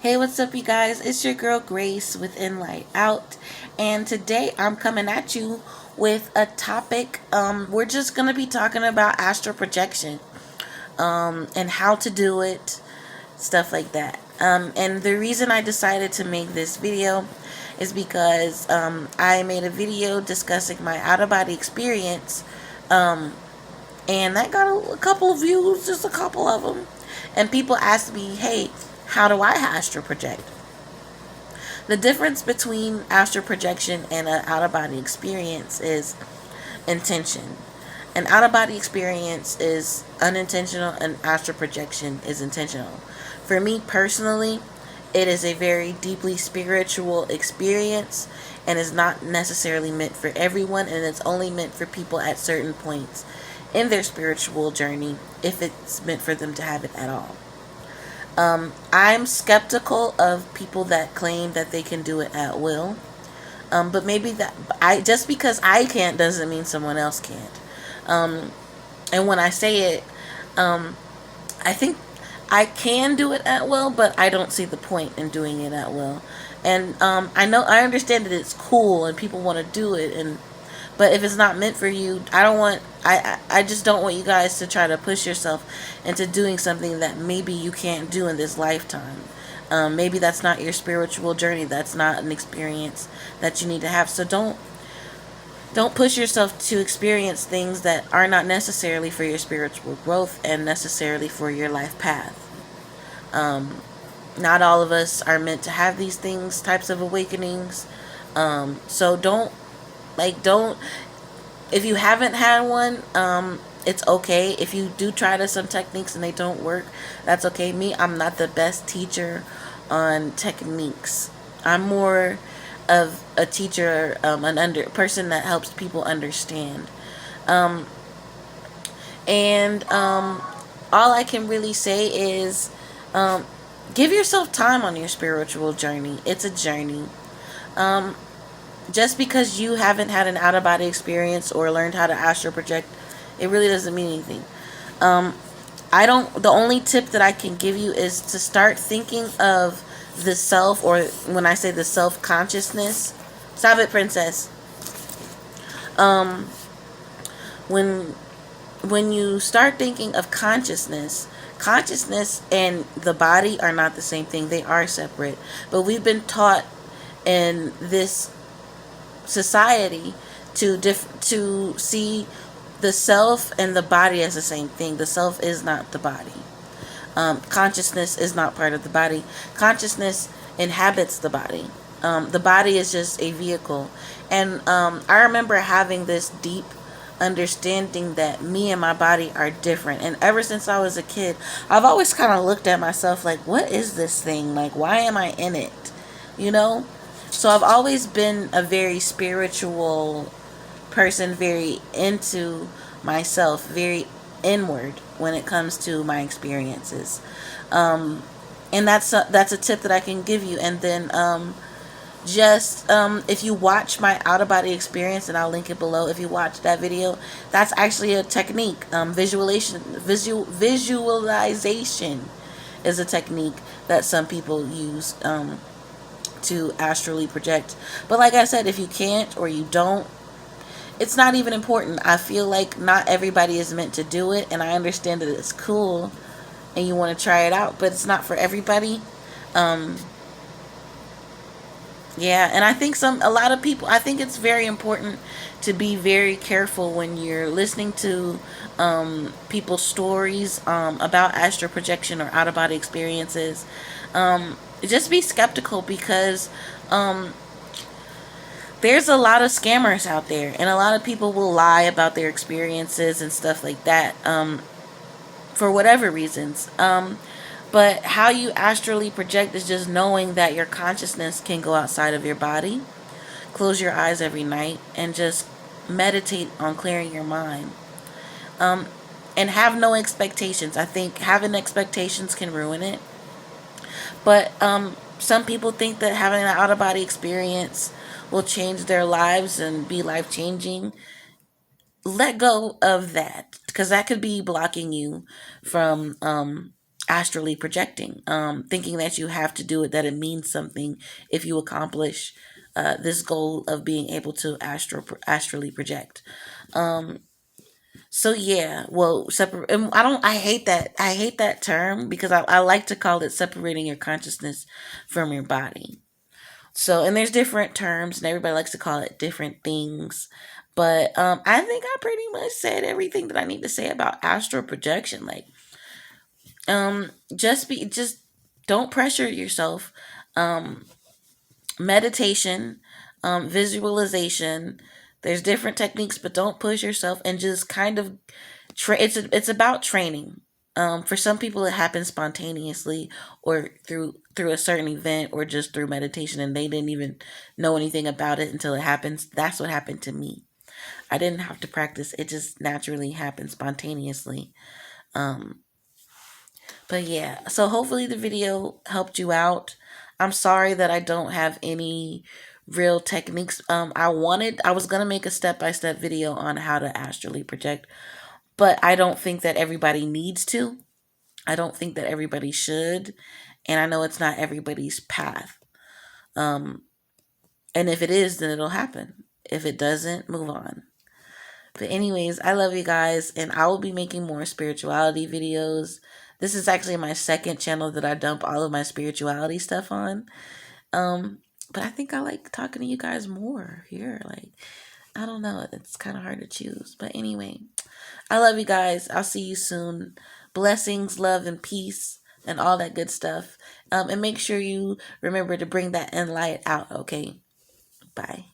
Hey, what's up, you guys? It's your girl Grace with In Light Out, and today I'm coming at you with a topic. We're just gonna be talking about astral projection, and how to do it, stuff like that. And the reason I decided to make this video is because I made a video discussing my out of body experience, and that got a couple of views, just a couple of them. And people asked me, "Hey, how do I astral project?" The difference between astral projection and an out of body experience is intention. An out of body experience is unintentional, and astral projection is intentional. For me personally, it is a very deeply spiritual experience and is not necessarily meant for everyone, and it's only meant for people at certain points in their spiritual journey, if it's meant for them to have it at all. I'm skeptical of people that claim that they can do it at will. But maybe that I just because I can't doesn't mean someone else can't. And when I say it, I think I can do it at will, but I don't see the point in doing it at will. And I understand that it's cool and people want to do it, and but if it's not meant for you, I just don't want you guys to try to push yourself into doing something that maybe you can't do in this lifetime. Maybe that's not your spiritual journey. That's not an experience that you need to have. So don't push yourself to experience things that are not necessarily for your spiritual growth and necessarily for your life path. Not all of us are meant to have these things, types of awakenings. So don't if you haven't had one, it's okay. If you do try some techniques and they don't work, that's okay. I'm not the best teacher on techniques. I'm more of a teacher, person that helps people understand. And all I can really say is, give yourself time on your spiritual journey. It's a journey. Just because you haven't had an out of body experience or learned how to astral project, it really doesn't mean anything. The only tip that I can give you is to start thinking of the self, or when I say the self consciousness, stop it, princess. When you start thinking of consciousness and the body are not the same thing. They are separate. But we've been taught in this society to see the self and the body as the same thing. The self is not the body. Consciousness is not part of the body. Consciousness inhabits the body. The body is just a vehicle. And I remember having this deep understanding that me and my body are different. And ever since I was a kid, I've always kind of looked at myself like, what is this thing? Like, why am I in it? You know? So I've always been a very spiritual person, very into myself, very inward when it comes to my experiences. And that's a tip that I can give you. And then if you watch my out of body experience, and I'll link it below. If you watch that video, that's actually a technique. Visualization is a technique that some people use to astrally project. But like I said, if you can't or you don't, it's not even important. I feel like not everybody is meant to do it, and I understand that it's cool and you want to try it out, but it's not for everybody. Yeah, and I think a lot of people, I think it's very important to be very careful when you're listening to people's stories about astral projection or out of body experiences. Just be skeptical, because there's a lot of scammers out there, and a lot of people will lie about their experiences and stuff like that, for whatever reasons. But how you astrally project is just knowing that your consciousness can go outside of your body. Close your eyes every night and just meditate on clearing your mind. And have no expectations. I think having expectations can ruin it. But some people think that having an out-of-body experience will change their lives and be life-changing. Let go of that, because that could be blocking you from astrally projecting, thinking that you have to do it, that it means something if you accomplish this goal of being able to astrally project. So yeah, well, separate. I hate that. I hate that term because I like to call it separating your consciousness from your body. So, and there's different terms, and everybody likes to call it different things. But I think I pretty much said everything that I need to say about astral projection. Like, just don't pressure yourself. Um, Meditation, visualization. There's different techniques, but don't push yourself and just kind of it's about training. For some people, it happens spontaneously or through a certain event or just through meditation, and they didn't even know anything about it until it happens. That's what happened to me. I didn't have to practice; it just naturally happened spontaneously. Um, but yeah, so hopefully the video helped you out. I'm sorry that I don't have any real techniques. I was gonna make a step-by-step video on how to astrally project, but I don't think that everybody needs to. I don't think that everybody should, and I know it's not everybody's path. Um, and if it is, then it'll happen. If it doesn't, move on. But anyways, I love you guys, and I will be making more spirituality videos. This is actually my second channel that I dump all of my spirituality stuff on. Um, but I think I like talking to you guys more here. Like, I don't know, it's kind of hard to choose. But anyway, I love you guys. I'll see you soon. Blessings, love, and peace, and all that good stuff. And make sure you remember to bring that light out, okay? Bye.